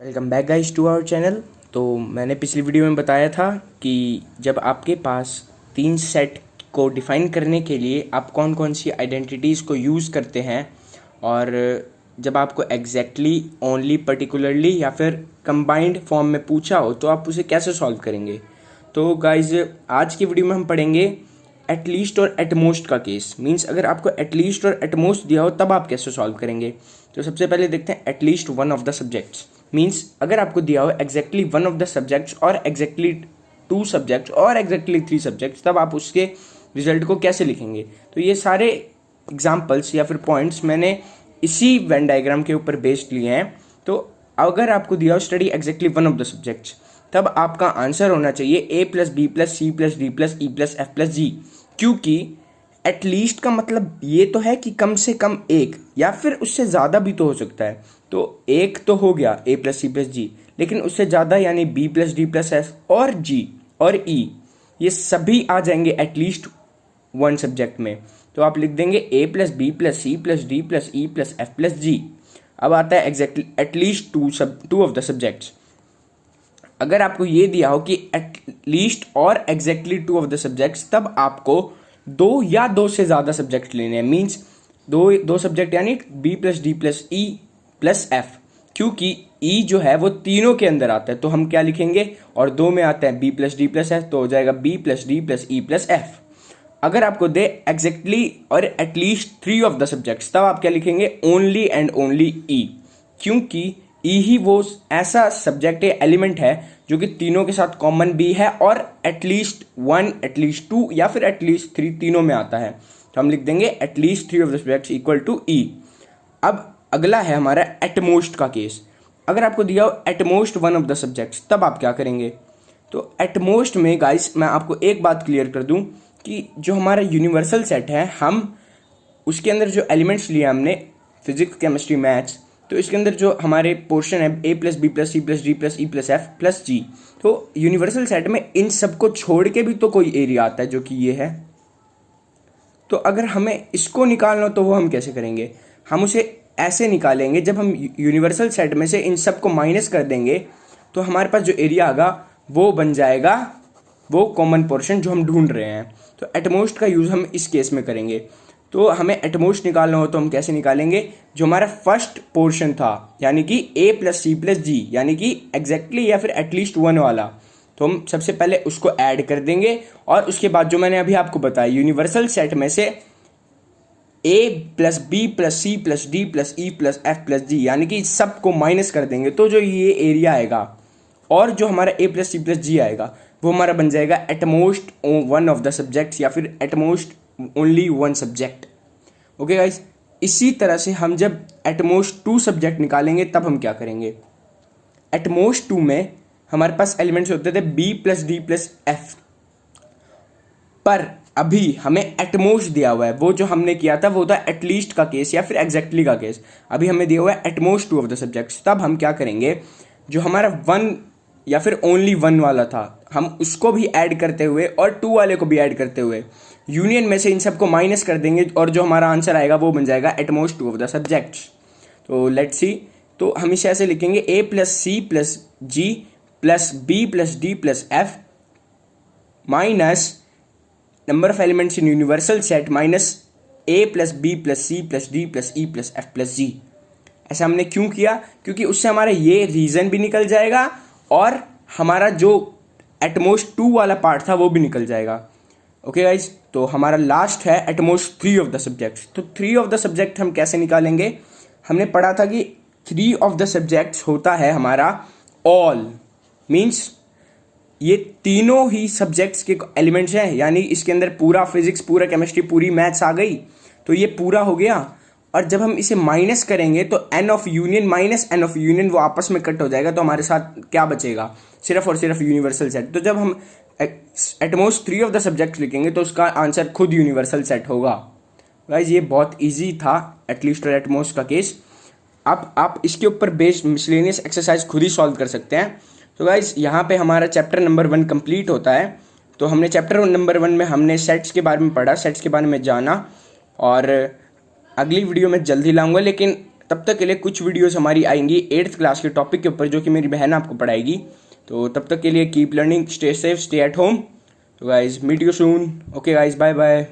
Welcome back guys to our channel. तो मैंने पिछली वीडियो में बताया था कि जब आपके पास तीन सेट को डिफ़ाइन करने के लिए आप कौन कौन सी आइडेंटिटीज़ को यूज़ करते हैं, और जब आपको एग्जैक्टली ओनली पर्टिकुलरली या फिर कंबाइंड फॉर्म में पूछा हो तो आप उसे कैसे सॉल्व करेंगे। तो गाइस आज की वीडियो में हम पढ़ेंगे एटलीस्ट और एटमोस्ट का केस। मींस अगर आपको एटलीस्ट और एटमोस्ट दिया हो तब आप कैसे सॉल्व करेंगे। तो सबसे पहले देखते हैं at least one of the subjects. Means अगर आपको दिया हो exactly one of the subjects और एग्जैक्टली टू सब्जेक्ट्स और एग्जैक्टली थ्री सब्जेक्ट्स, तब आप उसके रिजल्ट को कैसे लिखेंगे। तो ये सारे एग्जाम्पल्स या फिर पॉइंट्स मैंने इसी वेन डायग्राम के ऊपर बेस्ड लिए हैं। तो अगर आपको दिया हो study exactly one of the subjects, तब आपका आंसर होना चाहिए A plus B plus C plus D plus E plus F plus G. क्योंकि एटलीस्ट का मतलब ये तो है कि कम से कम एक या फिर उससे ज़्यादा भी तो हो सकता है। तो एक तो हो गया ए प्लस सी प्लस जी, लेकिन उससे ज़्यादा यानी B plus D plus F और जी और ई, ये सभी आ जाएंगे एटलीस्ट वन सब्जेक्ट में। तो आप लिख देंगे A plus B plus C plus D plus E plus F plus G. अब आता है exactly at least two of the subjects. अगर आपको ये दिया हो कि एटलीस्ट और exactly two of the subjects, तब आपको दो या दो से ज़्यादा सब्जेक्ट लेने हैं। मीन्स दो सब्जेक्ट यानी B plus D plus E plus F, क्योंकि ई जो है वो तीनों के अंदर आता है। तो हम क्या लिखेंगे, और दो में आता है B plus D plus F, तो हो जाएगा B plus D plus E plus F. अगर आपको दे एग्जैक्टली और at least three of the subjects, तब आप क्या लिखेंगे, ओनली एंड ओनली ई, क्योंकि ई ही वो ऐसा सब्जेक्ट एलिमेंट है जो कि तीनों के साथ कॉमन भी है और एटलीस्ट वन, एटलीस्ट टू या फिर एटलीस्ट थ्री तीनों में आता है। तो हम लिख देंगे at least three of the subjects equal to E. अब अगला है हमारा एटमोस्ट का केस। अगर आपको दिया हो at most one of the subjects, तब आप क्या करेंगे। तो एटमोस्ट में गाइस मैं आपको एक बात क्लियर कर दूं कि जो हमारा यूनिवर्सल सेट है, हम उसके अंदर जो एलिमेंट्स लिए हमने फिजिक्स केमिस्ट्री मैथ्स, तो इसके अंदर जो हमारे पोर्शन है A plus B plus C plus D plus E plus F plus G, तो यूनिवर्सल सेट में इन सबको छोड़ के भी तो कोई एरिया आता है जो कि ये है। तो अगर हमें इसको निकालना हो तो वो हम कैसे करेंगे, हम उसे ऐसे निकालेंगे, जब हम यूनिवर्सल सेट में से इन सबको माइनस कर देंगे तो हमारे पास जो एरिया आएगा वो बन जाएगा वो कॉमन पोर्शन जो हम ढूंढ रहे हैं। तो एटमोस्ट का यूज़ हम इस केस में करेंगे। तो हमें एटमोस्ट निकालना हो तो हम कैसे निकालेंगे, जो हमारा फर्स्ट पोर्शन था यानी कि ए प्लस सी प्लस जी, यानी कि एग्जैक्टली या फिर एटलीस्ट वन वाला, तो हम सबसे पहले उसको ऐड कर देंगे। और उसके बाद जो मैंने अभी आपको बताया यूनिवर्सल सेट में से A plus B plus C plus D plus E plus F plus G, यानी कि सबको माइनस कर देंगे। तो जो ये एरिया आएगा और जो हमारा ए प्लस सी प्लस जी आएगा वो हमारा बन जाएगा at most one of the subjects या फिर at most only one subject. Okay guys, इसी तरह से हम जब एटमोस्ट टू सब्जेक्ट निकालेंगे तब हम क्या करेंगे। एटमोस्ट टू में हमारे पास एलिमेंट्स होते थे B plus D plus F, पर अभी हमें एटमोस्ट दिया हुआ है। वो जो हमने किया था वो था एटलीस्ट का केस या फिर एग्जैक्टली का केस। अभी हमें दिया हुआ है at most two of the subjects, तब हम क्या करेंगे, जो हमारा वन या फिर ओनली वन वाला था हम उसको भी ऐड करते हुए और टू वाले को भी ऐड करते हुए यूनियन में से इन सबको माइनस कर देंगे, और जो हमारा आंसर आएगा वो बन जाएगा at most two of the subjects. तो लेट्स सी, तो हम इसे ऐसे लिखेंगे A plus C plus G plus B plus D plus F minus number of elements in universal set minus A plus B plus C plus D plus E plus F plus G. ऐसा हमने क्यों किया, क्योंकि उससे हमारा ये reason भी निकल जाएगा और हमारा जो एटमोस्ट टू वाला पार्ट था वो भी निकल जाएगा। ओके गाइज, तो हमारा लास्ट है at most three of the subjects. तो थ्री ऑफ द सब्जेक्ट हम कैसे निकालेंगे, हमने पढ़ा था कि थ्री ऑफ द सब्जेक्ट्स होता है हमारा ऑल, मीन्स ये तीनों ही सब्जेक्ट्स के एलिमेंट्स हैं, यानी इसके अंदर पूरा फिजिक्स, पूरा केमिस्ट्री, पूरी मैथ्स आ गई, तो ये पूरा हो गया। और जब हम इसे माइनस करेंगे तो N of union minus N of union वो आपस में कट हो जाएगा, तो हमारे साथ क्या बचेगा, सिर्फ और सिर्फ यूनिवर्सल सेट। तो जब हम at most three of the subject लिखेंगे तो उसका आंसर खुद यूनिवर्सल सेट होगा। गाइज ये बहुत ईजी था एटलीस्ट और एटमोस्ट का केस। अब आप इसके ऊपर बेस्ड मिसलेनियस एक्सरसाइज खुद ही सॉल्व कर सकते हैं। तो गाइज यहाँ पे हमारा चैप्टर नंबर 1 कंप्लीट होता है। तो हमने चैप्टर नंबर 1 में हमने सेट्स के बारे में पढ़ा, सेट्स के बारे में जाना, और अगली वीडियो में जल्दी लाऊंगा, लेकिन तब तक के लिए कुछ वीडियोस हमारी आएंगी 8th क्लास के टॉपिक के ऊपर, जो कि मेरी बहन आपको पढ़ाएगी। तो तब तक के लिए keep learning, stay safe, stay at home. तो guys meet you soon. Okay guys, bye bye.